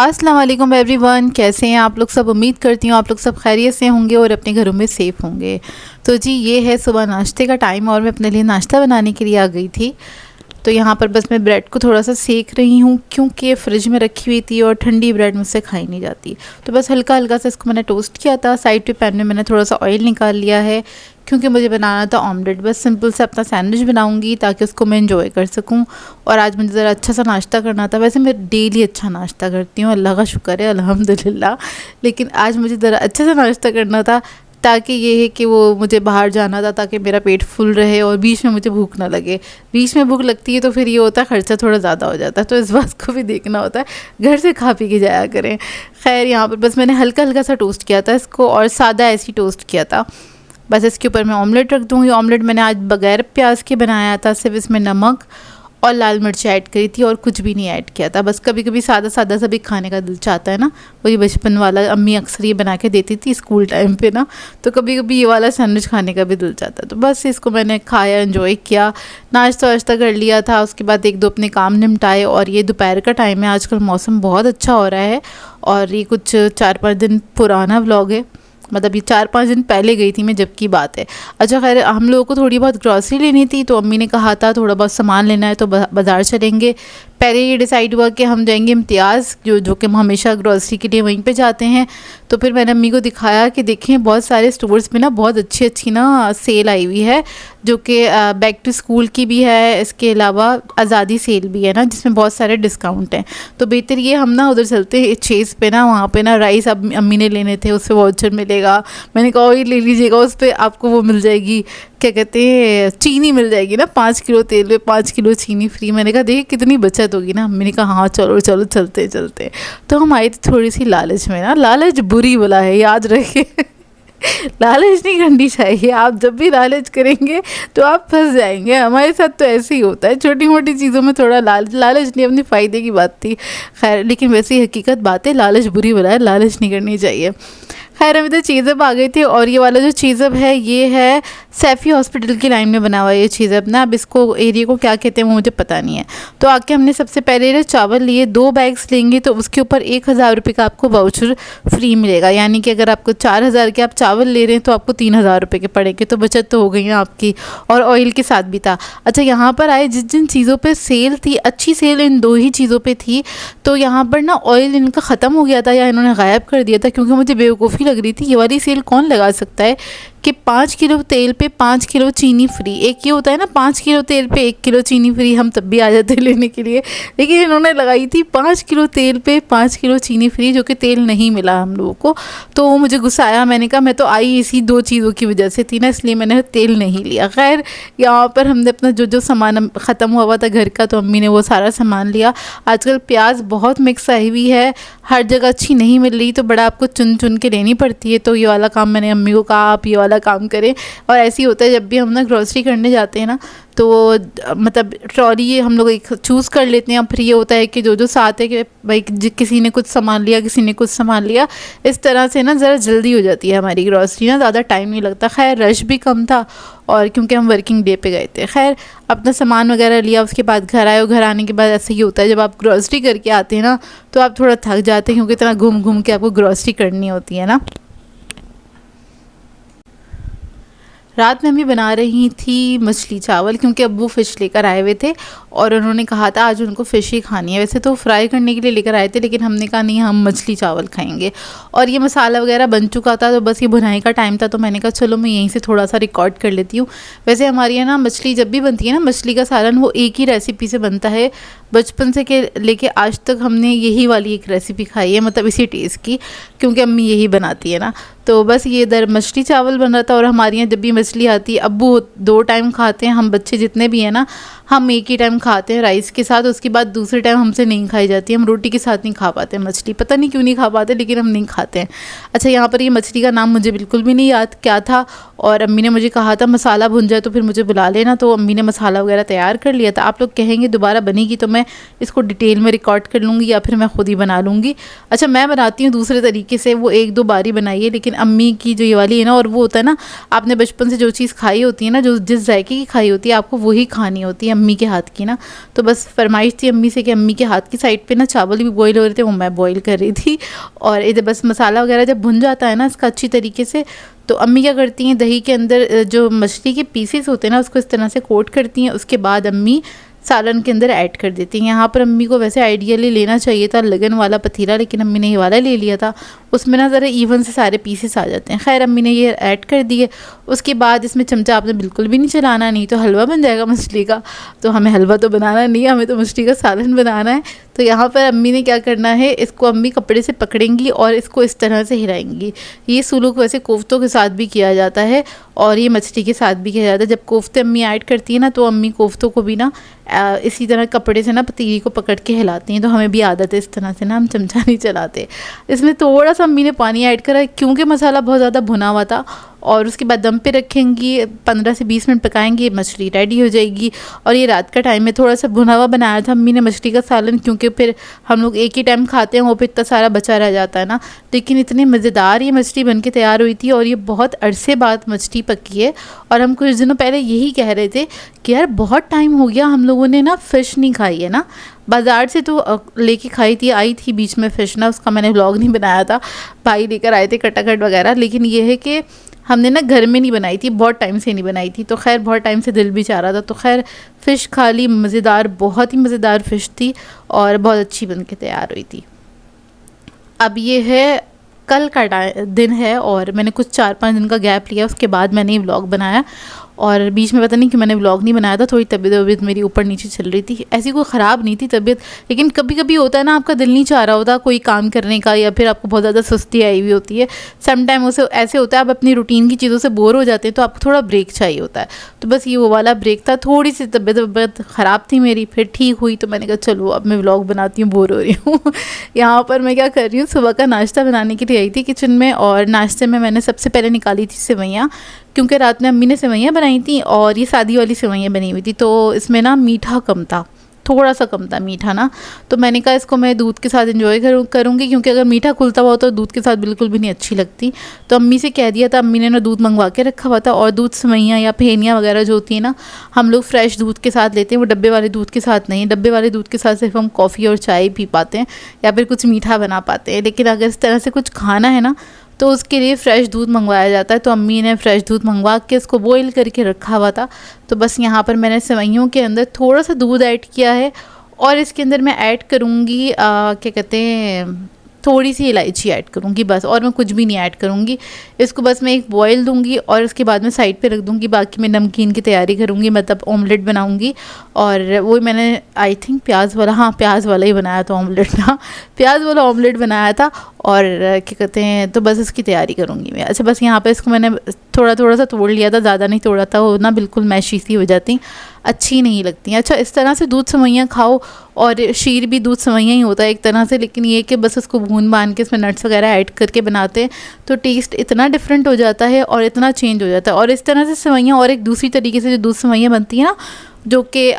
अस्सलाम वालेकुम एवरीवन, कैसे हैं आप लोग सब। उम्मीद करती हूँ आप लोग सब खैरियत से होंगे और अपने घरों में सेफ़ होंगे। तो जी ये है सुबह नाश्ते का टाइम और मैं अपने लिए नाश्ता बनाने के लिए आ गई थी। तो यहाँ पर बस मैं ब्रेड को थोड़ा सा सेक रही हूँ क्योंकि फ्रिज में रखी हुई थी और ठंडी ब्रेड मुझसे खाई नहीं जाती। तो बस हल्का हल्का सा इसको मैंने टोस्ट किया था। साइड पे पैन में मैंने थोड़ा सा ऑयल निकाल लिया है क्योंकि मुझे बनाना था ऑमलेट। बस सिंपल से अपना सैंडविच बनाऊंगी ताकि उसको मैं इंजॉय कर सकूं। और आज मुझे ज़रा अच्छा सा नाश्ता करना था। वैसे मैं डेली अच्छा नाश्ता करती हूँ, अल्लाह का शुक्र है, अल्हम्दुलिल्लाह। लेकिन आज मुझे ज़रा अच्छा सा नाश्ता करना था ताकि ये है कि वो मुझे बाहर जाना था ताकि मेरा पेट फुल रहे और बीच में मुझे भूख ना लगे। बीच में भूख लगती है तो फिर ये होता है खर्चा थोड़ा ज़्यादा हो जाता है, तो इस बात को भी देखना होता है। घर से खा पी के जाया करें। खैर यहाँ पर बस मैंने हल्का हल्का सा टोस्ट किया था इसको और सादा ऐसी टोस्ट किया था। बस इसके ऊपर मैं ऑमलेट रख दूँगी। ऑमलेट मैंने आज बग़ैर प्याज के बनाया था, सिर्फ इसमें नमक और लाल मिर्च ऐड करी थी और कुछ भी नहीं ऐड किया था। बस कभी कभी सादा सादा सा भी खाने का दिल चाहता है ना, वही बचपन वाला। अम्मी अक्सर ये बना के देती थी स्कूल टाइम पे ना, तो कभी कभी ये वाला सैंडविच खाने का भी दिल चाहता है। तो बस इसको मैंने खाया, एंजॉय किया, नाश्ता वाश्ता कर लिया था। उसके बाद एक दो अपने काम निपटाए और ये दोपहर का टाइम है। आजकल मौसम बहुत अच्छा हो रहा है और ये कुछ 4-5 दिन पुराना व्लॉग है, मतलब ये 4-5 दिन पहले गई थी मैं जब की बात है। अच्छा खैर हम लोगों को थोड़ी बहुत ग्रॉसरी लेनी थी तो अम्मी ने कहा था थोड़ा बहुत सामान लेना है तो बाज़ार चलेंगे। पहले ये डिसाइड हुआ कि हम जाएंगे इम्तियाज़, जो कि हम हमेशा ग्रॉसरी के लिए वहीं पे जाते हैं। तो फिर मैंने अम्मी को दिखाया कि देखें बहुत सारे स्टोर्स में ना बहुत अच्छी अच्छी ना सेल आई हुई है, जो कि बैक टू स्कूल की भी है, इसके अलावा आज़ादी सेल भी है ना, जिसमें बहुत सारे डिस्काउंट हैं। तो बेहतर ये हम ना उधर चलते हैं चेज़ पे ना, वहाँ पे ना राइस अब अम्मी ने लेने थे, उससे वाउचर मिलेगा। मैंने कहा वही ले लीजिएगा, उस पर आपको वो मिल जाएगी, क्या कहते हैं, चीनी मिल जाएगी ना, 5 किलो तेल में 5 किलो चीनी फ्री। मैंने कहा देखिए कितनी बचत होगी ना। मैंने कहा हाँ चलो चलो चलते चलते। तो हम आए थे थोड़ी सी लालच में ना, लालच बुरी बला है, याद रखिए। लालच नहीं करनी चाहिए। आप जब भी लालच करेंगे तो आप फंस जाएंगे। हमारे साथ तो ऐसे ही होता है, छोटी मोटी चीज़ों में थोड़ा लालच नहीं, अपने फ़ायदे की बात थी। खैर लेकिन वैसे ही हकीकत बात है, लालच बुरी बला है, लालच नहीं करनी चाहिए। खैर हम इधर चीज़अप आ गए थे और ये वाला जो चीज़अप है ये है सैफ़ी हॉस्पिटल की लाइन में बना हुआ है ये चीज़अप ना। अब इसको एरिया को क्या कहते हैं वो मुझे पता नहीं है। तो आके हमने सबसे पहले चावल लिए, 2 बैग्स लेंगे तो उसके ऊपर 1000 रुपये का आपको वाउचर फ्री मिलेगा। यानी कि अगर आपको 4000 के आप चावल ले रहे हैं तो आपको 3000 रुपये के पड़ेंगे। तो बचत तो हो गई ना आपकी, और ऑयल के साथ भी था। अच्छा यहाँ पर आए जिन जिन चीज़ों पर सेल थी, अच्छी सेल इन 2 ही चीज़ों पर थी। तो यहाँ पर ना ऑयल इनका ख़त्म हो गया था या इन्होंने गायब कर दिया था, क्योंकि मुझे बेवकूफ़ी लग रही थी। ये वाली सेल कौन लगा सकता है कि 5 किलो तेल पे 5 किलो चीनी फ्री। एक ये होता है ना 5 किलो तेल पे 1 किलो चीनी फ्री, हम तब भी आ जाते लेने के लिए। लेकिन इन्होंने लगाई थी 5 किलो तेल पे 5 किलो चीनी फ्री, जो कि तेल नहीं मिला हम लोगों को। तो वो मुझे गुस्सा आया। मैंने कहा मैं तो आई इसी 2 चीज़ों की वजह से थी ना, इसलिए मैंने तेल नहीं लिया। खैर यहाँ पर हमने अपना जो जो सामान ख़त्म हुआ था घर का, तो अम्मी ने वो सारा सामान लिया। आजकल प्याज बहुत मिक्स आई हुई है, हर जगह अच्छी नहीं मिल रही, तो बड़ा आपको चुन चुन के लेनी पड़ती है। तो ये वाला काम मैंने अम्मी को कहा आप ये वाला काम करें। और ऐसे ही होता है जब भी हम ना ग्रॉसरी करने जाते हैं ना, तो मतलब ट्रॉली ये हम लोग एक चूज़ कर लेते हैं। फिर ये होता है कि जो जो साथ है कि भाई किसी ने कुछ सामान लिया, किसी ने कुछ सामान लिया, इस तरह से ना ज़रा जल्दी हो जाती है हमारी ग्रॉसरी ना, ज़्यादा टाइम नहीं लगता। खैर रश भी कम था और क्योंकि हम वर्किंग डे पे गए थे। खैर अपना सामान वगैरह लिया, उसके बाद घर आए। और घर आने के बाद ऐसे ही होता है जब आप ग्रॉसरी करके आते हैं ना तो आप थोड़ा थक जाते हैं, क्योंकि इतना घूम घूम के आपको ग्रॉसरी करनी होती है ना। रात में अम्मी बना रही थी मछली चावल, क्योंकि अब्बू फ़िश लेकर आए हुए थे और उन्होंने कहा था आज उनको फ़िश ही खानी है। वैसे तो फ्राई करने के लिए लेकर आए थे, लेकिन हमने कहा नहीं हम मछली चावल खाएंगे। और ये मसाला वगैरह बन चुका था, तो बस ये भुनाई का टाइम था। तो मैंने कहा चलो मैं यहीं से थोड़ा सा रिकॉर्ड कर लेती हूँ। वैसे हमारे यहाँ ना मछली जब भी बनती है ना, मछली का सालन वो एक ही रेसिपी से बनता है। बचपन से के लेके आज तक हमने यही वाली एक रेसिपी खाई है, मतलब इसी टेस्ट की, क्योंकि अम्मी यही बनाती है ना। तो बस ये इधर मछली चावल बन रहा था। और हमारे यहाँ जब भी मछली आती है, अब्बू 2 टाइम खाते हैं, हम बच्चे जितने भी हैं ना हम एक ही टाइम खाते हैं राइस के साथ। उसके बाद दूसरे टाइम हमसे नहीं खाई जाती, हम रोटी के साथ नहीं खा पाते मछली, पता नहीं क्यों नहीं खा पाते, लेकिन हम नहीं खाते हैं। अच्छा यहाँ पर ये मछली का नाम मुझे बिल्कुल भी नहीं याद क्या था, और अम्मी ने मुझे कहा था मसाला भुन जाए तो फिर मुझे बुला लेना। तो अम्मी ने मसाला वगैरह तैयार कर लिया था। आप लोग कहेंगे दोबारा बनेगी तो मैं इसको डिटेल में रिकॉर्ड कर लूँगी या फिर मैं खुद ही बना लूँगी। अच्छा मैं बनाती हूँ दूसरे तरीके से, वो 1-2 बारी बनाई है, लेकिन अम्मी की जो ये वाली है ना, और वो होता है ना आपने बचपन से जो चीज़ खाई होती है ना, जो जिस जायके की खाई होती है आपको वही खानी होती है। अम्मी के हाथ की ना, तो बस फरमाइश थी अम्मी से कि अम्मी के हाथ की साइड पे ना चावल भी बॉईल हो रहे थे, वो मैं बॉईल कर रही थी। और इधर बस मसाला वगैरह जब भुन जाता है ना इसका अच्छी तरीके से, तो अम्मी क्या करती हैं, दही के अंदर जो मछली के पीसेस होते हैं ना उसको इस तरह से कोट करती हैं, उसके बाद अम्मी सालन के अंदर ऐड कर देती हैं। यहाँ पर अम्मी को वैसे आइडियली लेना चाहिए था लगन वाला पतीला, लेकिन अम्मी ने ये वाला ले लिया था, उसमें ना ज़रा इवन से सारे पीसेस आ जाते हैं। खैर अम्मी ने ये ऐड कर दिए। उसके बाद इसमें चमचा आपने बिल्कुल भी नहीं चलाना, नहीं तो हलवा बन जाएगा मछली का। तो हमें हलवा तो बनाना नहीं है, हमें तो मछली का सालन बनाना है। तो यहाँ पर अम्मी ने क्या करना है, इसको अम्मी कपड़े से पकड़ेंगी और इसको इस तरह से हिलाएंगी। ये सुलूक वैसे कोफ्तों के साथ भी किया जाता है और ये मछली के साथ भी किया जाता है। जब कोफ्ते अम्मी ऐड करती है ना, तो अम्मी कोफ्तों को भी ना इसी तरह कपड़े से ना पतीली को पकड़ के हिलाती हैं। तो हमें भी आदत है इस तरह से ना, हम चमचा नहीं चलाते। इसमें थोड़ा सा अम्मी ने पानी ऐड करा क्योंकि मसाला बहुत ज़्यादा भुना हुआ था, और उसके बाद दम पे रखेंगी, 15 से 20 मिनट पकाएंगे, मछली रेडी हो जाएगी। और ये रात का टाइम में थोड़ा सा भुना हुआ बनाया था अम्मी ने मछली का सालन, क्योंकि फिर हम लोग एक ही टाइम खाते हैं, वो फिर इतना सारा बचा रह जाता है ना। लेकिन इतनी मज़ेदार ये मछली बन के तैयार हुई थी, और ये बहुत अरसे बाद मछली पकी है। और हम कुछ दिनों पहले यही कह रहे थे कि यार बहुत टाइम हो गया हम लोगों ने ना फ़िश नहीं खाई है ना। बाज़ार से तो लेके खाई थी, आई थी बीच में फ़िश ना, उसका मैंने व्लॉग नहीं बनाया था, भाई लेकर आए थे कटाकट वगैरह। लेकिन ये है कि हमने ना घर में नहीं बनाई थी, बहुत टाइम से नहीं बनाई थी, तो खैर बहुत टाइम से दिल भी चाह रहा था। तो खैर फ़िश खा ली, मज़ेदार, बहुत ही मज़ेदार फ़िश थी और बहुत अच्छी बन के तैयार हुई थी। अब ये है कल का दिन है और मैंने कुछ 4-5 दिन का गैप लिया, उसके बाद मैंने ये व्लॉग बनाया। और बीच में पता नहीं कि मैंने व्लॉग नहीं बनाया था, थोड़ी तबीयत मेरी ऊपर नीचे चल रही थी। ऐसी कोई ख़राब नहीं थी तबीयत, लेकिन कभी कभी होता है ना आपका दिल नहीं चाह रहा होता कोई काम करने का, या फिर आपको बहुत ज़्यादा सुस्ती आई हुई होती है। सम टाइम उसे ऐसे होता है आप अपनी रूटीन की चीज़ों से बोर हो जाते हैं, तो आपको थोड़ा ब्रेक चाहिए होता है। तो बस ये वो वाला ब्रेक था। थोड़ी सी तबीयत ख़राब थी मेरी, फिर ठीक हुई, तो मैंने कहा चलो अब मैं व्लॉग बनाती हूँ, बोर हो रही हूँ। यहाँ पर मैं क्या कर रही हूँ, सुबह का नाश्ता बनाने के लिए आई थी किचन में, और नाश्ते में मैंने सबसे पहले निकाली थी सेवइयाँ, क्योंकि रात में अम्मी ने सेवइयाँ बनाई थी और ये सादी वाली सेवइयाँ बनी हुई थी, तो इसमें ना मीठा कम था, थोड़ा सा कम था मीठा ना। तो मैंने कहा इसको मैं दूध के साथ एंजॉय करूँगी, क्योंकि अगर मीठा खुलता हुआ तो दूध के साथ बिल्कुल भी नहीं अच्छी लगती। तो अम्मी से कह दिया था, अम्मी ने ना दूध मंगवा के रखा हुआ था, और दूध सेवइयाँ या फेनियाँ वगैरह जो होती है ना, हम लोग फ्रेश दूध के साथ लेते हैं, वो डब्बे वाले दूध के साथ नहीं। डब्बे वाले दूध के साथ सिर्फ हम कॉफ़ी और चाय पी पाते हैं या फिर कुछ मीठा बना पाते हैं, लेकिन अगर इस तरह से कुछ खाना है ना तो उसके लिए फ़्रेश दूध मंगवाया जाता है। तो अम्मी ने फ़्रेश दूध मंगवा के इसको बॉईल करके रखा हुआ था। तो बस यहाँ पर मैंने सेवइयों के अंदर थोड़ा सा दूध ऐड किया है, और इसके अंदर मैं ऐड करूँगी क्या कहते हैं, थोड़ी सी इलायची ऐड करूँगी बस, और मैं कुछ भी नहीं ऐड करूँगी। इसको बस मैं एक बॉयल दूँगी और उसके बाद में साइड पे रख दूँगी। बाकी मैं नमकीन की तैयारी करूँगी, मतलब ऑमलेट बनाऊँगी। और वो मैंने आई थिंक प्याज वाला ही बनाया था ऑमलेट ना, प्याज वाला ऑमलेट बनाया था। और क्या कहते हैं, तो बस इसकी तैयारी करूँगी मैं। अच्छा बस यहाँ पे इसको मैंने थोड़ा सा तोड़ लिया था, ज़्यादा नहीं तोड़ा था, वो ना बिल्कुल मैशी सी हो जाती, अच्छी नहीं लगती। अच्छा इस तरह से दूध सेवइयाँ खाओ, और शीर भी दूध सेवइयाँ ही होता है एक तरह से, लेकिन ये कि बस उसको भून बान के इसमें नट्स वगैरह ऐड करके बनाते हैं, तो टेस्ट इतना डिफरेंट हो जाता है और इतना चेंज हो जाता है। और इस तरह से सेवइयाँ, और एक दूसरी तरीके से जो दूध सेवइयाँ बनती हैं ना, जो कि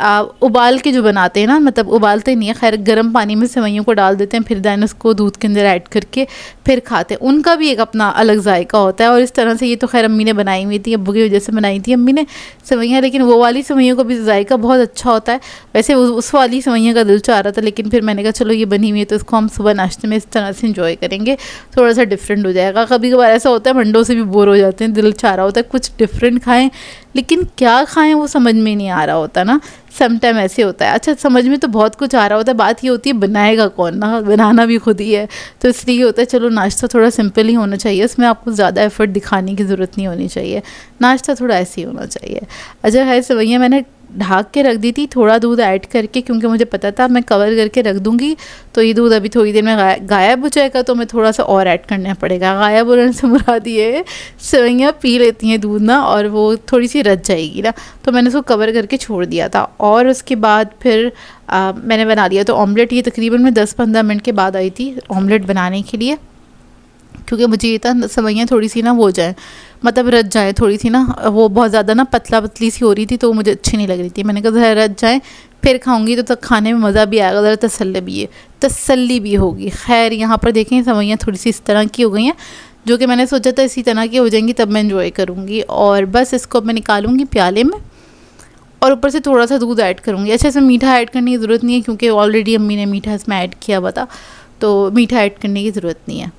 उबाल के जो बनाते हैं ना, मतलब उबालते नहीं है, खैर गर्म पानी में सेवइयों को डाल देते हैं, फिर दैन उसको दूध के अंदर ऐड करके फिर खाते हैं, उनका भी एक अपना अलग जायका होता है। और इस तरह से ये तो खैर अम्मी ने बनाई हुई थी, अब्बू की वजह से बनाई थी अम्मी ने सेवइयाँ, लेकिन वो वाली सेवइयों का भी जायका बहुत अच्छा होता है। वैसे उस वाली सेवइयों का दिल चाह रहा था, लेकिन फिर मैंने कहा चलो ये बनी हुई है तो इसको हम सुबह नाश्ते में इस तरह से इंजॉय करेंगे, थोड़ा सा डिफरेंट हो जाएगा। कभी कभार ऐसा होता है मंडों से भी बोर हो जाते हैं, दिल चाह रहा होता है कुछ डिफरेंट खाएँ, लेकिन क्या खाएं वो समझ में नहीं आ रहा होता ना, सम टाइम ऐसे होता है। अच्छा समझ में तो बहुत कुछ आ रहा होता है, बात ये होती है बनाएगा कौन ना, बनाना भी खुद ही है, तो इसलिए होता है चलो नाश्ता थोड़ा सिंपल ही होना चाहिए, उसमें आपको ज़्यादा एफर्ट दिखाने की ज़रूरत नहीं होनी चाहिए, नाश्ता थोड़ा ऐसे ही होना चाहिए। अच्छा है सेवइयाँ मैंने ढाक के रख दी थी, थोड़ा दूध ऐड करके, क्योंकि मुझे पता था मैं कवर करके रख दूँगी तो ये दूध अभी थोड़ी देर में गायब हो जाएगा, तो मैं थोड़ा सा और ऐड करना पड़ेगा। गायब होने से मुराद ये है सेवइयाँ पी लेती हैं दूध ना, और वो थोड़ी सी रच जाएगी ना, तो मैंने उसको कवर करके छोड़ दिया था। और उसके बाद फिर मैंने बना लिया तो ऑमलेट। ये तकरीबन मैं 10-15 मिनट के बाद आई थी ऑमलेट बनाने के लिए, क्योंकि मुझे ये था सेवइयाँ थोड़ी सी ना वो हो जाए, मतलब रच जाए थोड़ी सी ना, वो बहुत ज़्यादा ना पतली सी हो रही थी, तो मुझे अच्छी नहीं लग रही थी। मैंने कहा ज़रा रच जाए फिर खाऊंगी तो तक खाने में मज़ा भी आएगा, ज़रा तसल्ली भी होगी। खैर यहाँ पर देखें सेवइयाँ थोड़ी सी इस तरह की हो गई हैं, जो कि मैंने सोचा था इसी तरह की हो जाएंगी तब मैं एंजॉय करूँगी। और बस इसको मैं निकालूँगी प्याले में, और ऊपर से थोड़ा सा दूध ऐड करूँगी। अच्छा, इसमें मीठा ऐड करने की ज़रूरत नहीं है क्योंकि ऑलरेडी अम्मी ने मीठा इसमें ऐड किया हुआ था, तो मीठा ऐड करने की ज़रूरत नहीं है।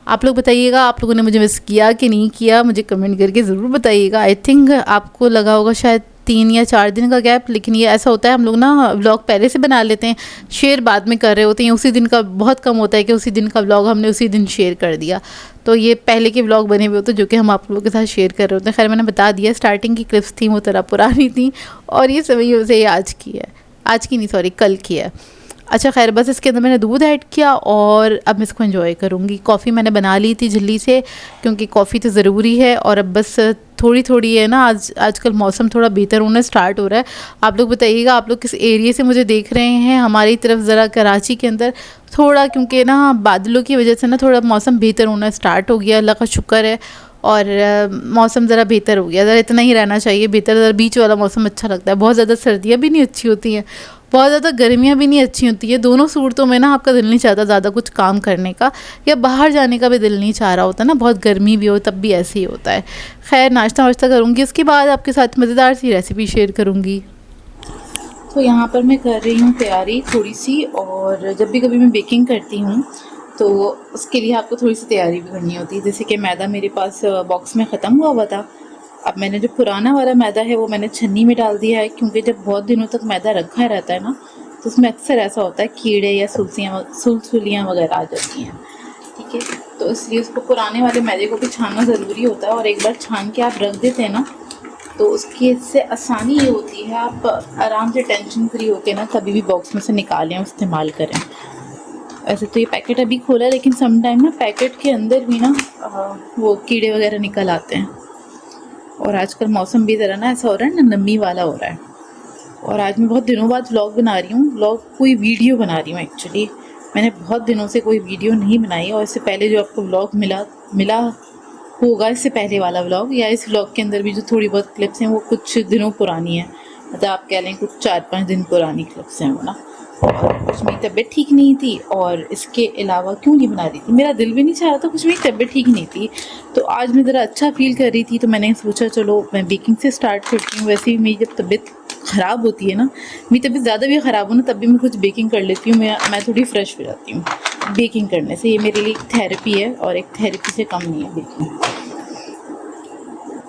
आप लोग बताइएगा आप लोगों ने मुझे मिस किया कि नहीं किया, मुझे कमेंट करके ज़रूर बताइएगा। आई थिंक आपको लगा होगा शायद 3 या 4 दिन का गैप, लेकिन ये ऐसा होता है हम लोग ना व्लॉग पहले से बना लेते हैं, शेयर बाद में कर रहे होते हैं। उसी दिन का बहुत कम होता है कि उसी दिन का व्लॉग हमने उसी दिन शेयर कर दिया, तो ये पहले के व्लॉग बने हुए होते हैं जो कि हम आप लोगों के साथ शेयर कर रहे होते हैं। खैर मैंने बता दिया, स्टार्टिंग की क्लिप्स थी वो तरह पुरानी थी और ये समय से आज की है, आज की नहीं सॉरी कल की है। अच्छा खैर, बस इसके अंदर मैंने दूध ऐड किया और अब मैं इसको एंजॉय करूँगी। कॉफ़ी मैंने बना ली थी जल्दी से क्योंकि कॉफ़ी तो ज़रूरी है, और अब बस थोड़ी थोड़ी है ना, आजकल मौसम थोड़ा बेहतर होना स्टार्ट हो रहा है। आप लोग बताइएगा आप लोग किस एरिया से मुझे देख रहे हैं। हमारी तरफ ज़रा कराची के अंदर थोड़ा क्योंकि ना बादलों की वजह से ना थोड़ा मौसम बेहतर होना स्टार्ट हो गया, अल्लाह का शुक्र है। और मौसम ज़रा बेहतर हो गया, ज़रा इतना ही रहना चाहिए बेहतर, ज़रा बीच वाला मौसम अच्छा लगता है। बहुत ज़्यादा सर्दियाँ भी नहीं अच्छी होती हैं, बहुत ज़्यादा गर्मियाँ भी नहीं अच्छी होती है। दोनों सूरतों में ना आपका दिल नहीं चाहता ज़्यादा कुछ काम करने का, या बाहर जाने का भी दिल नहीं चाह रहा होता ना, बहुत गर्मी भी हो तब भी ऐसे ही होता है। खैर नाश्ता वाश्ता करूँगी, उसके बाद आपके साथ मज़ेदार सी रेसिपी शेयर करूँगी। तो यहाँ पर मैं कर रही हूँ तैयारी थोड़ी सी, और जब भी कभी मैं बेकिंग करती हूँ तो उसके लिए आपको थोड़ी सी तैयारी भी करनी होती है। जैसे कि मैदा मेरे पास बॉक्स में ख़त्म हुआ था, अब मैंने जो पुराना वाला मैदा है वो मैंने छन्नी में डाल दिया है, क्योंकि जब बहुत दिनों तक मैदा रखा रहता है ना तो उसमें अक्सर ऐसा होता है कीड़े या सुलसुलियाँ वगैरह आ जाती हैं, ठीक है। तो इसलिए उसको पुराने वाले मैदे को भी छानना ज़रूरी होता है, और एक बार छान के आप रख देते हैं ना तो उसकी इससे आसानी ये होती है, आप आराम से टेंशन फ्री होकर ना कभी भी बॉक्स में से निकालें और इस्तेमाल करें। ऐसे तो ये पैकेट अभी खोला है, लेकिन सम टाइम ना पैकेट के अंदर भी ना वो कीड़े वगैरह निकल आते हैं। और आजकल मौसम भी ज़रा ना ऐसा हो रहा है ना, नमी वाला हो रहा है। और आज मैं बहुत दिनों बाद व्लॉग बना रही हूँ, कोई वीडियो बना रही हूँ एक्चुअली। मैंने बहुत दिनों से कोई वीडियो नहीं बनाई, और इससे पहले जो आपको व्लॉग मिला होगा, इससे पहले वाला व्लॉग या इस व्लॉग के अंदर भी जो थोड़ी बहुत क्लिप्स हैं वो कुछ दिनों पुरानी है, मतलब आप कह लें कुछ 4-5 दिन पुरानी क्लिप्स हैं वो ना। कुछ मेरी तबीयत ठीक नहीं थी, और इसके अलावा क्यों नहीं बना रही थी, मेरा दिल भी नहीं चाह रहा था, कुछ मेरी तबीयत ठीक नहीं थी। तो आज मैं ज़रा अच्छा फील कर रही थी, तो मैंने सोचा चलो मैं बेकिंग से स्टार्ट करती हूँ। वैसे भी मेरी जब तबीयत ख़राब होती है ना, मेरी तबीयत ज़्यादा भी ख़राब हो ना, तब भी मैं कुछ बेकिंग कर लेती हूँ, मैं थोड़ी फ्रेश हो जाती हूँ बेकिंग करने से। ये मेरे लिए एक थेरेपी है, और एक थेरेपी से कम नहीं है बेकिंग।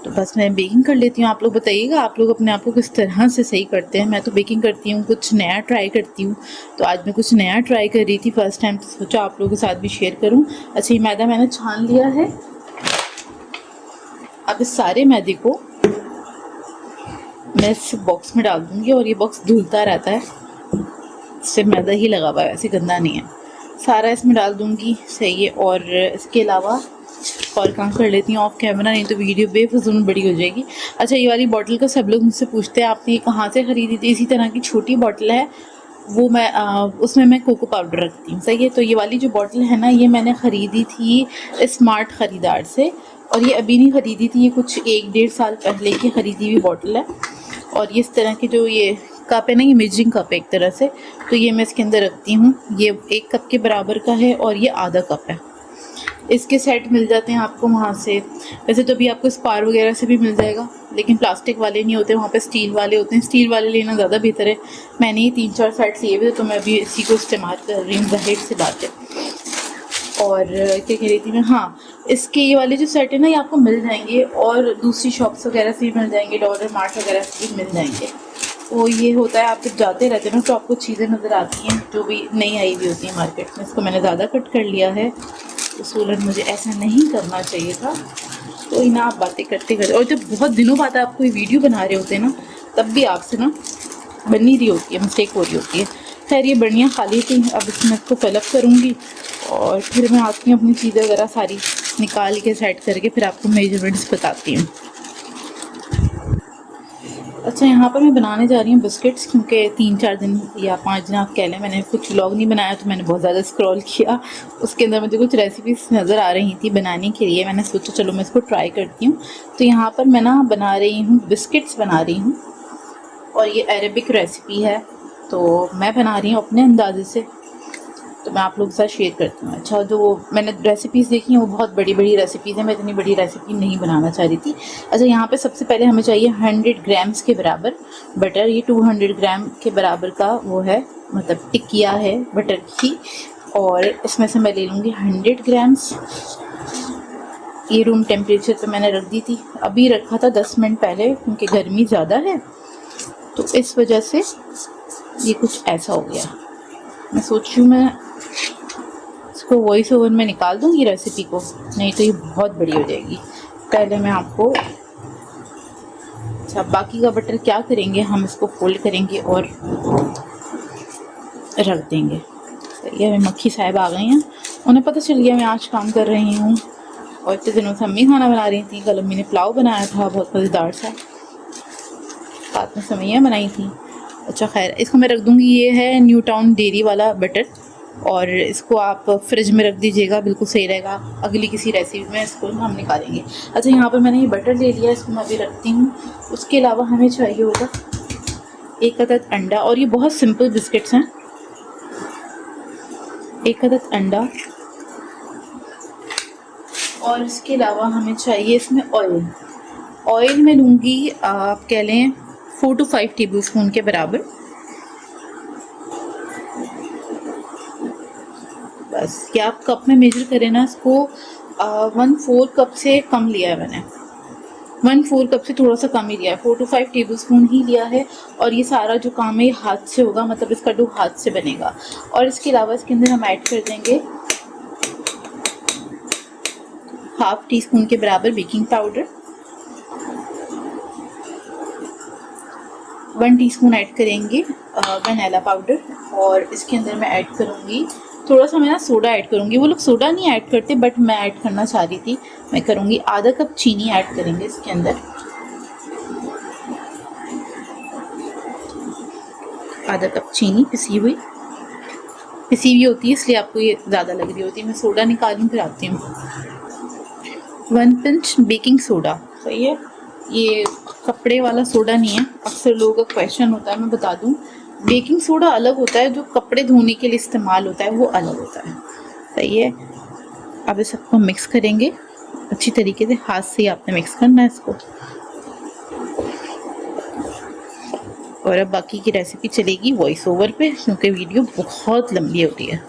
तो बस मैं बेकिंग कर लेती हूँ। आप लोग बताइएगा आप लोग अपने आप को किस तरह से सही करते हैं। मैं तो बेकिंग करती हूँ, कुछ नया ट्राई करती हूँ, तो आज मैं कुछ नया ट्राई कर रही थी फर्स्ट टाइम, तो सोचा आप लोगों के साथ भी शेयर करूँ। अच्छा, ये मैदा मैंने छान लिया है। अब इस सारे मैदे को मैं इस बॉक्स में डाल दूँगी, और ये बॉक्स धुलता रहता है, इससे मैदा ही लगा हुआ है, वैसे गंदा नहीं है। सारा इसमें डाल दूँगी, सही है। और इसके अलावा और काम कर लेती हूँ ऑफ कैमरा, नहीं तो वीडियो बेफजूल बड़ी हो जाएगी। अच्छा, ये वाली बॉटल का सब लोग मुझसे पूछते हैं आपने ये कहाँ से ख़रीदी थी। इसी तरह की छोटी बॉटल है वो, मैं उसमें मैं कोको पाउडर रखती हूँ, सही है। तो ये वाली जो बॉटल है ना, ये मैंने ख़रीदी थी स्मार्ट ख़रीदार से, और ये अभी नहीं ख़रीदी थी, ये कुछ 1-1.5 साल पहले की ख़रीदी हुई बॉटल है। और ये इस तरह की जो ये कप है ना, ये मेजरिंग कप है एक तरह से, तो ये मैं इसके अंदर रखती हूँ। ये 1 कप के बराबर का है, और ये आधा कप है। इसके सेट मिल जाते हैं आपको वहाँ से। वैसे तो अभी आपको स्पार वगैरह से भी मिल जाएगा, लेकिन प्लास्टिक वाले नहीं होते, वहाँ पे स्टील वाले होते हैं। स्टील वाले लेना ज़्यादा बेहतर है। मैंने ये 3-4 सेट लिए हुए थे, तो मैं अभी इसी को इस्तेमाल कर रही हूँ, ज़ाहिर सी बात है। और क्या कह रही थी मैं, हाँ, इसके ये वाले जो सेट है ना, ये आपको मिल जाएंगे, और दूसरी शॉप्स वगैरह से भी मिल जाएंगे, डॉलर मार्ट वगैरह से भी मिल जाएंगे। तो ये होता है, आप जब जाते रहते हैं ना तो आपको चीज़ें नज़र आती हैं जो भी नई आई हुई होती हैं मार्केट में। इसको मैंने ज़्यादा कट कर लिया है, उसूलन मुझे ऐसा नहीं करना चाहिए था। तो ना आप बातें करते करते, और जब बहुत दिनों बाद आप कोई वीडियो बना रहे होते हैं ना, तब भी आपसे ना बन नहीं रही होती है, मिस्टेक हो रही होती है। खैर, ये बढ़िया खाली थी, अब इसमें इसको फिलअप करूँगी, और फिर मैं आपकी अपनी चीज़ें वगैरह सारी निकाल के सेट करके फिर आपको मेजरमेंट्स बताती हूँ। अच्छा, यहाँ पर मैं बनाने जा रही हूँ बिस्किट्स, क्योंकि 3-4 दिन या 5 दिन आप कह लें, मैंने कुछ व्लॉग नहीं बनाया, तो मैंने बहुत ज़्यादा स्क्रॉल किया, उसके अंदर मुझे कुछ रेसिपीज़ नज़र आ रही थी बनाने के लिए। मैंने सोचा चलो मैं इसको ट्राई करती हूँ। तो यहाँ पर मैं ना बना रही हूँ बिस्किट्स बना रही हूँ, और ये अरेबिक रेसिपी है, तो मैं बना रही हूँ अपने अंदाजे से। तो मैं आप लोगों के साथ शेयर करती हूँ। अच्छा, जो मैंने रेसिपीज़ देखी हैं वो बहुत बड़ी बड़ी रेसिपीज़ हैं, मैं इतनी बड़ी रेसिपी नहीं बनाना चाह रही थी। अच्छा, यहाँ पे सबसे पहले हमें चाहिए 100 ग्राम्स के बराबर बटर। ये 200 ग्राम के बराबर का वो है, मतलब टिकिया है बटर की। और इसमें से मैं ले लूँगी 100 ग्राम्स। ये रूम टेम्परेचर पे मैंने रख दी थी, अभी रखा था 10 मिनट पहले, क्योंकि गर्मी ज़्यादा है तो इस वजह से ये कुछ ऐसा हो गया। मैं सोच रही हूँ मैं इसको वॉइस ओवर में निकाल दूँगी रेसिपी को, नहीं तो ये बहुत बड़ी हो जाएगी। पहले मैं आपको, अच्छा बाकी का बटर क्या करेंगे, हम इसको फोल्ड करेंगे और रख देंगे। सही है, मक्खी साहब आ गई हैं, उन्हें पता चल गया मैं आज काम कर रही हूँ। और इतने दिनों से अम्मी खाना बना रही थी, कल अम्मी ने पुलाव बनाया था बहुत मज़ेदार सा, साथ में सेवइयाँ बनाई थी। अच्छा खैर, इसको मैं रख दूँगी। ये है न्यू टाउन डेयरी वाला बटर, और इसको आप फ्रिज में रख दीजिएगा, बिल्कुल सही रहेगा। अगली किसी रेसिपी में इसको हम निकालेंगे। अच्छा, यहाँ पर मैंने ये बटर ले लिया, इसको मैं अभी रखती हूँ। उसके अलावा हमें चाहिए होगा 1 अदद अंडा, और ये बहुत सिंपल बिस्किट्स हैं। 1 अदद अंडा, और इसके अलावा हमें चाहिए इसमें ऑयल। ऑयल मैं लूँगी, आप कह लें 4 to 5 टेबल स्पून के बराबर। बस ये आप कप में मेजर करें ना, इसको 1/4 कप से कम लिया है मैंने, 1/4 कप से थोड़ा सा कम ही लिया है, 4 to 5 टेबल स्पून ही लिया है। और ये सारा जो काम है ये हाथ से होगा, मतलब इसका डो हाथ से बनेगा। और इसके अलावा इसके अंदर हम ऐड कर देंगे 1/2 टीस्पून के बराबर बेकिंग पाउडर, 1 टीस्पून ऐड करेंगे वनीला पाउडर, और इसके अंदर मैं ऐड करूँगी थोड़ा सा, मैं ना सोडा ऐड करूँगी। वो लोग सोडा नहीं ऐड करते, बट मैं ऐड करना चाह रही थी, मैं करूँगी। आधा कप चीनी ऐड करेंगे इसके अंदर, आधा कप चीनी पिसी हुई होती है, इसलिए आपको ये ज़्यादा लग रही होती है। मैं सोडा निकालूँ फिर आती हूँ। 1 पिंच बेकिंग सोडा, सही है। ये कपड़े वाला सोडा नहीं है, अक्सर लोगों का क्वेश्चन होता है, मैं बता दूं। बेकिंग सोडा अलग होता है, जो कपड़े धोने के लिए इस्तेमाल होता है वो अलग होता है, सही है। अब इस सबको मिक्स करेंगे अच्छी तरीके से, हाथ से ही आपने मिक्स करना है इसको। और अब बाकी की रेसिपी चलेगी वॉइस ओवर पे, क्योंकि वीडियो बहुत लंबी होती है।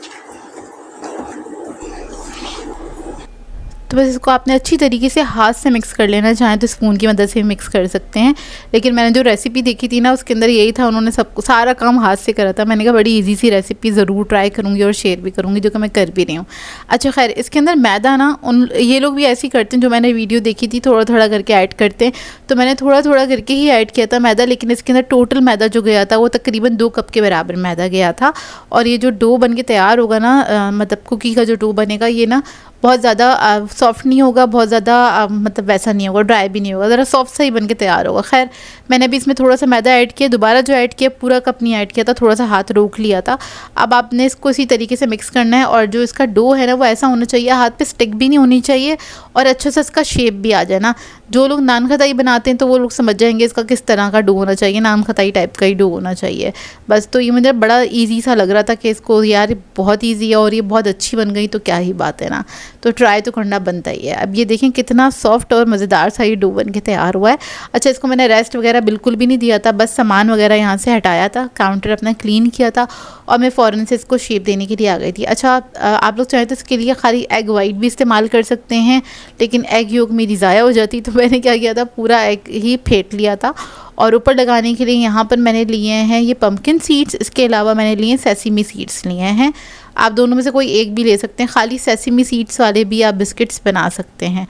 तो बस इसको आपने अच्छी तरीके से हाथ से मिक्स कर लेना, चाहें तो स्पून की मदद से मिक्स कर सकते हैं। लेकिन मैंने जो रेसिपी देखी थी ना, उसके अंदर यही था, उन्होंने सब सारा काम हाथ से करा था। मैंने कहा बड़ी इजी सी रेसिपी ज़रूर ट्राई करूँगी और शेयर भी करूँगी, जो कि मैं कर भी रही हूँ। अच्छा खैर, इसके अंदर मैदा ना, ये लोग भी ऐसे ही करते हैं, जो मैंने वीडियो देखी थी थोड़ा थोड़ा करके ऐड करते हैं, तो मैंने थोड़ा थोड़ा करके ही ऐड किया था मैदा। लेकिन इसके अंदर टोटल मैदा जो गया था वो तकरीबन 2 कप के बराबर मैदा गया था। और ये जो डो बन के तैयार होगा ना, मतलब कुकी का जो डो बनेगा, ये ना बहुत ज़्यादा सॉफ्ट नहीं होगा, बहुत ज़्यादा मतलब वैसा नहीं होगा, ड्राई भी नहीं होगा, ज़रा सॉफ्ट सा ही बन के तैयार होगा। खैर, मैंने भी इसमें थोड़ा सा मैदा ऐड किया, दोबारा जो ऐड किया पूरा कप नहीं ऐड किया था, थोड़ा सा हाथ रोक लिया था। अब आपने इसको इसी तरीके से मिक्स करना है, और जो इसका डो है ना वो ऐसा होना चाहिए, हाथ पे स्टिक भी नहीं होनी चाहिए, और अच्छा सा इसका शेप भी आ जाए ना। जो लोग नान खताई बनाते हैं तो वो लोग समझ जाएंगे इसका किस तरह का डो होना चाहिए, नान खताई टाइप का ही डो होना चाहिए बस। तो ये मुझे बड़ा ईजी सा लग रहा था कि इसको, यार बहुत ईजी है और ये बहुत अच्छी बन गई, तो क्या ही बात है ना। तो ट्राई तो करना बनता ही है। अब ये देखें कितना सॉफ्ट और मज़ेदार सा ये डो बन के तैयार हुआ है। अच्छा, इसको मैंने रेस्ट वगैरह बिल्कुल भी नहीं दिया था, बस सामान वगैरह यहाँ से हटाया था, काउंटर अपना क्लीन किया था, और मैं फ़ौरन से इसको शेप देने के लिए आ गई थी। अच्छा, आप लोग चाहें तो इसके लिए खाली एग वाइट भी इस्तेमाल कर सकते हैं, लेकिन एग योग मेरी ज़ाया हो जाती, तो मैंने क्या किया था, पूरा एग ही फेंट लिया था। और ऊपर लगाने के लिए यहाँ पर मैंने लिए हैं ये पम्पकिन सीड्स, इसके अलावा मैंने लिए सेसमी सीड्स लिए हैं। आप दोनों में से कोई एक भी ले सकते हैं, खाली सेसमी सीड्स वाले भी आप बिस्किट्स बना सकते हैं।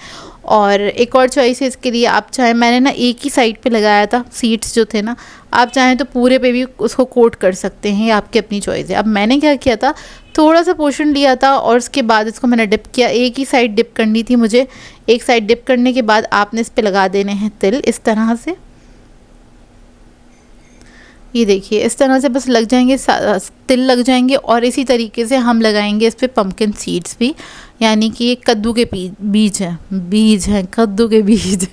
और एक और चॉइस है इसके लिए, आप चाहें, मैंने ना एक ही साइड पे लगाया था सीड्स जो थे ना, आप चाहें तो पूरे पे भी उसको कोट कर सकते हैं, ये आपकी अपनी चॉइस है। अब मैंने क्या किया था, थोड़ा सा पोर्शन लिया था और उसके बाद इसको मैंने डिप किया। एक ही साइड डिप करनी थी मुझे, एक साइड डिप करने के बाद आपने इस पर लगा देने हैं तिल, इस तरह से। ये देखिए इस तरह से बस लग जाएंगे, तिल लग जाएंगे। और इसी तरीके से हम लगाएंगे इस पर पम्पकिन सीड्स भी, यानी कि ये कद्दू के बीज हैं, कद्दू के बीज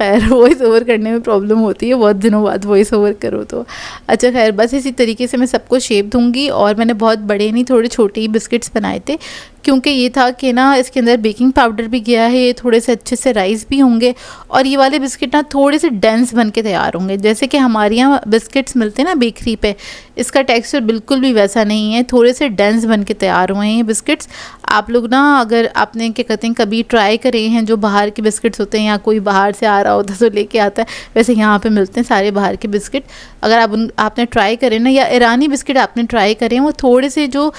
खैर वॉइस ओवर करने में प्रॉब्लम होती है, बहुत दिनों बाद वॉइस ओवर करो तो। अच्छा खैर, बस इसी तरीके से मैं सबको शेप दूंगी। और मैंने बहुत बड़े नहीं, थोड़े छोटे ही बिस्किट्स बनाए थे, क्योंकि ये था कि ना इसके अंदर बेकिंग पाउडर भी गया है, ये थोड़े से अच्छे से राइस भी होंगे, और ये वाले बिस्किट ना थोड़े से डेंस बन के तैयार होंगे। जैसे कि हमारे यहाँ बिस्किट्स मिलते हैं ना बेकरी पे, इसका टेक्सचर बिल्कुल भी वैसा नहीं है, थोड़े से डेंस बन के तैयार हुए हैं ये बिस्किट्स। आप लोग ना, अगर आपने क्या कहते हैं कभी ट्राई करे हैं जो बाहर के बिस्किट्स होते हैं, या कोई बाहर से आ रहा होता है तो लेके आता है, वैसे यहाँ पे मिलते हैं सारे बाहर के बिस्किट। अगर आपने ट्राई करें ना, या ईरानी बिस्किट आपने ट्राई करें, वो थोड़े से जो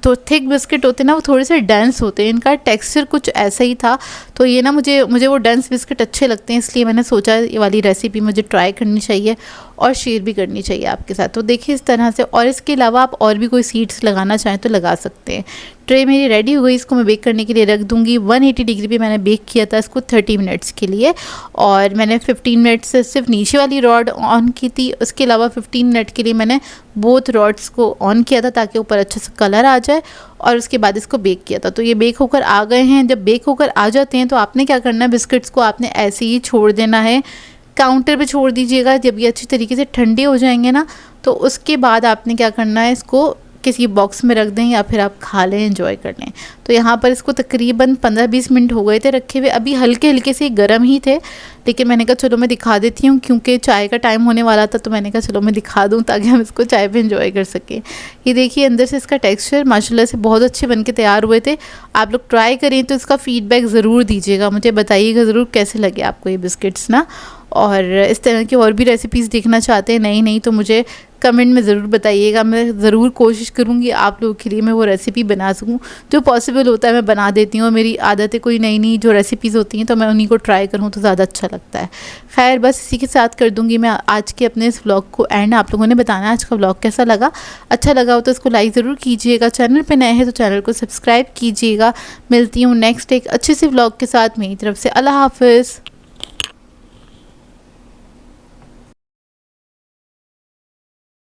तो थिक बिस्किट होते हैं ना, वो थोड़े से डेंस होते हैं, इनका टेक्सचर कुछ ऐसा ही था। तो ये ना मुझे वो डेंस बिस्किट अच्छे लगते हैं, इसलिए मैंने सोचा ये वाली रेसिपी मुझे ट्राई करनी चाहिए और शेयर भी करनी चाहिए आपके साथ। तो देखिए इस तरह से, और इसके अलावा आप और भी कोई सीड्स लगाना चाहें तो लगा सकते हैं। ट्रे मेरी रेडी हो गई, इसको मैं बेक करने के लिए रख दूंगी। 180 डिग्री पे मैंने बेक किया था इसको 30 मिनट्स के लिए, और मैंने 15 मिनट से सिर्फ नीचे वाली रॉड ऑन की थी, उसके अलावा 15 मिनट के लिए मैंने बोथ रॉड्स को ऑन किया था ताकि ऊपर अच्छे से कलर आ जाए, और उसके बाद इसको बेक किया था। तो ये बेक होकर आ गए हैं। जब बेक होकर आ जाते हैं तो आपने क्या करना है, बिस्किट्स को आपने ऐसे ही छोड़ देना है, काउंटर पे छोड़ दीजिएगा। जब ये अच्छी तरीके से ठंडे हो जाएंगे ना, तो उसके बाद आपने क्या करना है, इसको किसी बॉक्स में रख दें या फिर आप खा लें, एंजॉय कर लें। तो यहाँ पर इसको तकरीबन 15-20 मिनट हो गए थे रखे हुए, अभी हल्के हल्के से गर्म ही थे, लेकिन मैंने कहा चलो मैं दिखा देती हूँ, क्योंकि चाय का टाइम होने वाला था, तो मैंने कहा चलो मैं दिखा दूँ ताकि हम इसको चाय पे एंजॉय कर सकें। ये देखिए अंदर से इसका टेक्सचर माशाल्लाह से बहुत अच्छे बन के तैयार हुए थे। आप लोग ट्राई करें तो इसका फ़ीडबैक ज़रूर दीजिएगा, मुझे बताइएगा ज़रूर कैसे लगे आपको ये बिस्किट्स ना। और इस तरह की और भी रेसिपीज़ देखना चाहते हैं नई नई, तो मुझे कमेंट में ज़रूर बताइएगा। मैं ज़रूर कोशिश करूँगी आप लोगों के लिए मैं वो रेसिपी बना सकूँ, जो पॉसिबल होता है मैं बना देती हूँ। मेरी आदत है कोई नई नई जो रेसिपीज़ होती हैं तो मैं उन्हीं को ट्राई करूँ तो ज़्यादा अच्छा लगता है। खैर बस इसी के साथ कर दूँगी मैं आज के अपने इस व्लॉग को एंड। आप लोगों ने बताना आज का व्लॉग कैसा लगा, अच्छा लगा हो तो इसको लाइक ज़रूर कीजिएगा, चैनल पर नए हैं तो चैनल को सब्सक्राइब कीजिएगा। मिलती हूँ नेक्स्ट एक अच्छे से व्लॉग के साथ, मेरी तरफ से अल्लाह हाफ़िज़।